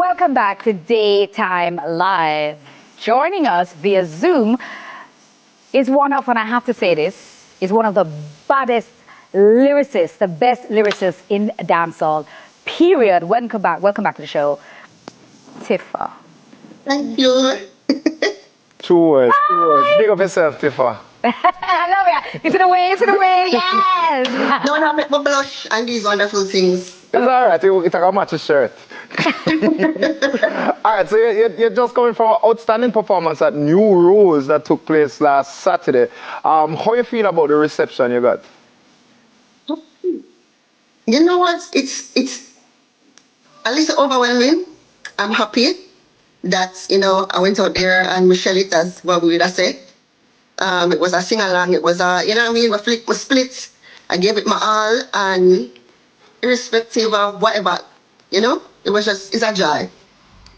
Welcome back to Daytime Live. Joining us via Zoom is one of, and I have to say this, is one of the baddest lyricists, the best lyricists in dancehall, period. Welcome back to the show, Tifa. Thank you. Two words. Big up yourself, Tifa. I love it. It's in the way, yes. Don't have make me blush and these wonderful things. It's all right. It's like a match shirt. All right. So you're just coming from an outstanding performance at New Rules that took place last Saturday. How you feel about the reception you got? You know what? It's a little overwhelming. I'm happy that I went out there and Michelle it as what we would have said. It was a sing along. It was a we split. I gave it my all, and irrespective of whatever, it's a joy.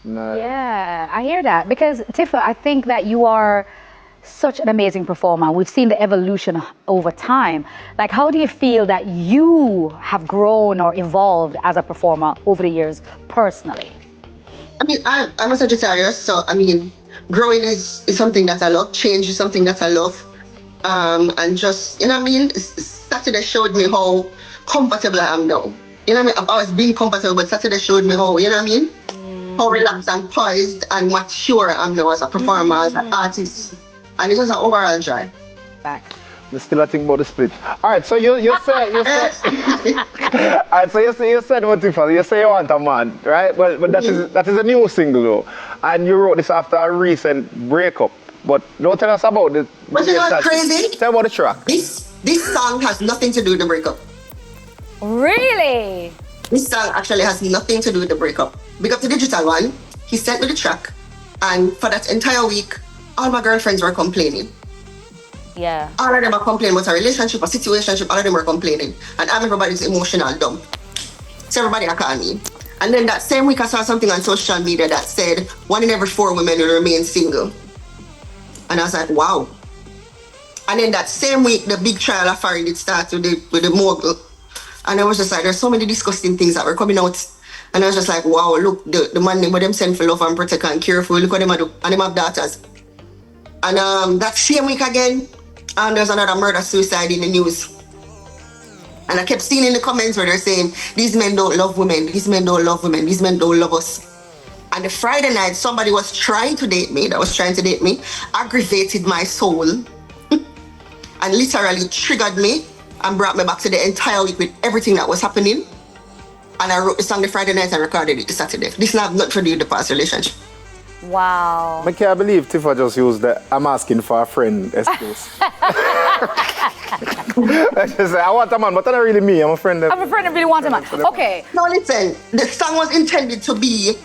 No. Yeah, I hear that because Tifa, I think that you are such an amazing performer. We've seen the evolution over time. Like, how do you feel that you have grown or evolved as a performer over the years personally? I mean, I'm a Sagittarius, so growing is something that I love. Change is something that I love. And just, Saturday showed me how comfortable I am now. I've always been comfortable, but Saturday showed me how, how relaxed and poised and mature I am now as a performer, as an artist. And it was an overall joy. Back. There's still a thing about the split. All right, so you said, all right, so you said what Tifa, you say you want a man, right? But that is a new single though, and you wrote this after a recent breakup. But don't tell us about it. But you know what's crazy? Tell about the track. This song has nothing to do with the breakup. Really? This song actually has nothing to do with the breakup. Big up the digital one. He sent me the track, and for that entire week, all my girlfriends were complaining. Yeah. All of them are complaining about a relationship, a situationship, all of them are complaining. And everybody's emotional dump. So everybody are calling me. And then that same week I saw something on social media that said 1 in every 4 women will remain single. And I was like, wow. And then that same week, the big trial of fire did start with the mogul. And I was just like, there's so many disgusting things that were coming out. And I was just like, wow, look, the man them send for love and protect and care for, look what them do. And them have daughters. And that same week again, there's another murder-suicide in the news. And I kept seeing in the comments where they're saying, these men don't love women, these men don't love women, these men don't love us. And the Friday night, somebody was trying to date me, aggravated my soul, and literally triggered me and brought me back to the entire week with everything that was happening. And I wrote the song the Friday night and recorded it the Saturday. This is not nothing to do with the past relationship. Wow. I can't believe Tifa just used the I'm asking for a friend excuse. I just say, I want a man, but that's not really me. I'm a friend. I'm a friend that really wants a man. Okay. No, listen. The song was intended to be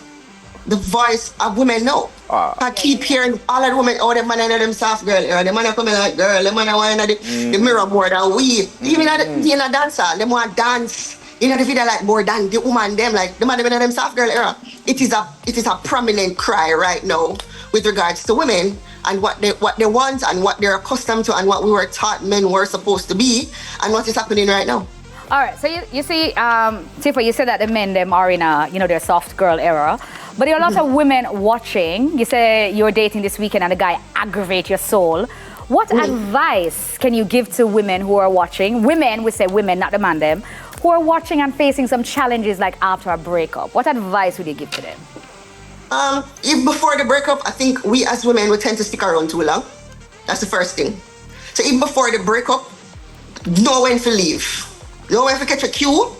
the voice of women now. I keep hearing all of the women, the man and them soft girl era. The man are coming like girl, the man are wearing the mirror more than we. Even in a dancer, they want dance. The video like more than the woman them, like the man and them soft girl era. It is a prominent cry right now with regards to women and what they want and what they're accustomed to and what we were taught men were supposed to be and what is happening right now. All right, so you see, Tifa, you said that the men them are in a, their soft girl era, but there are lots of women watching. You say you're dating this weekend and the guy aggravate your soul. What advice can you give to women who are watching? Women, we say women, not the man them, who are watching and facing some challenges like after a breakup. What advice would you give to them? If before the breakup, I think we as women would tend to stick around too long. That's the first thing. So even before the breakup, know when to leave. Know when to catch a cue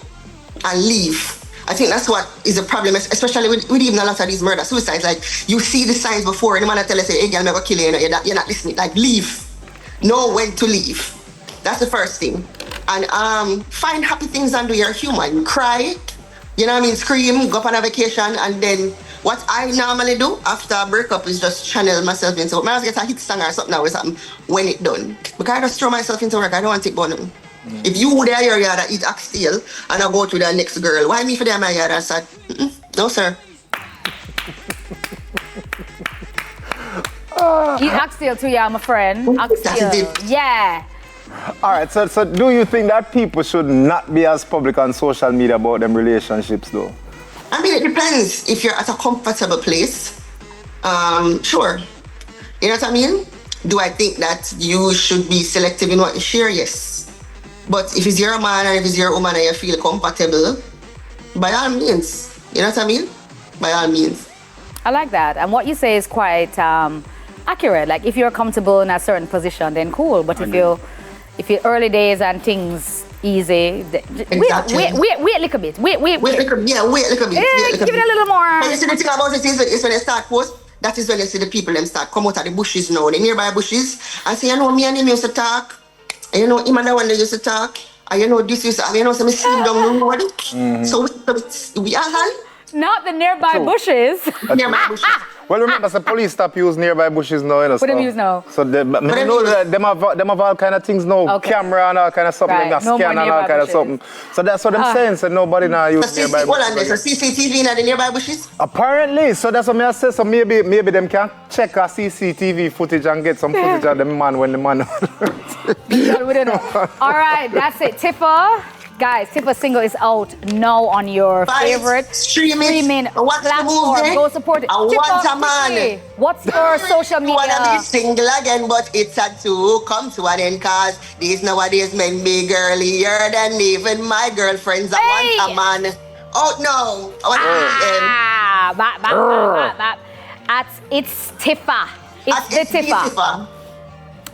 and leave. I think that's what is a problem, especially with even a lot of these murder suicides. Like, you see the signs before, and the man tell you, say, hey, girl, never kill you, you're not listening. Like, leave. Know when to leave. That's the first thing. And find happy things and do. You're human. Cry, scream, go up on a vacation, and then what I normally do after a breakup is just channel myself into work. I always get a hit song or something or something when it's done. Because I just throw myself into work. I don't want to take bonum. If you would there your yard and eat oxtail and I go to the next girl, why me for them my yard? I said, no sir. Eat oxtail too, yeah, my friend. Oxtail. Yeah. All right, so do you think that people should not be as public on social media about them relationships though? I mean, it depends. If you're at a comfortable place, sure. You know what I mean? Do I think that you should be selective in what you share? Yes. But if it's your man or if it's your woman and you feel comfortable, by all means. You know what I mean? By all means. I like that. And what you say is quite accurate. Like if you're comfortable in a certain position, then cool. But if you're early days and things easy, Exactly. wait a little bit. Wait a little bit. Give it a little more. But you see, the thing about it is when you start post, that is when you see the people them start come out of the bushes now, the nearby bushes, and say, you know, me and him used to talk, and you know, him and that one they used to talk, and you know, this used to, and you know, so me see him down the road. So we are Not the nearby bushes. nearby bushes. Well, remember, the police stop use nearby bushes now, you know. What them use now? So them have all kind of things now, Okay. camera and all kind of something, Right. like No scan more and all nearby kind of bushes. something. So that's what I'm saying. So nobody now use nearby Hold on, bushes. there's a CCTV in the nearby bushes. Apparently, so that's what I say. So maybe them can check our CCTV footage and get some footage of the man when the man. We don't know. All right, that's it. Tifa. Guys, Tifa's single is out now on your favorite streaming What's the platform. movie? Go support it. I want a man. quickly, what's your social I wanna be media? single again, but it's had to come to an end, cause these nowadays men be girlier than even my girlfriends. I want a man. Oh no, I want a At It's Tifa. It's the Tifa.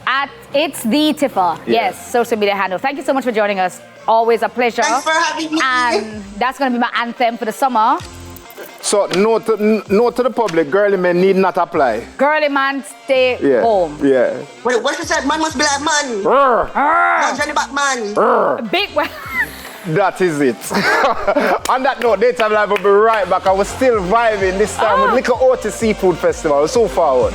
At It's the Tifa. Yes, social media handle. Thank you so much for joining us. Always a pleasure. Thanks for having me. And that's going to be my anthem for the summer. So note to the public, girly men need not apply. Girly man, stay home. Yeah. Wait, what you said? Man must be like man. No, Johnny back man. Big one. That is it. On that note, Daytime Live will be right back. I was still vibing this time with Little Otis Seafood Festival. So forward.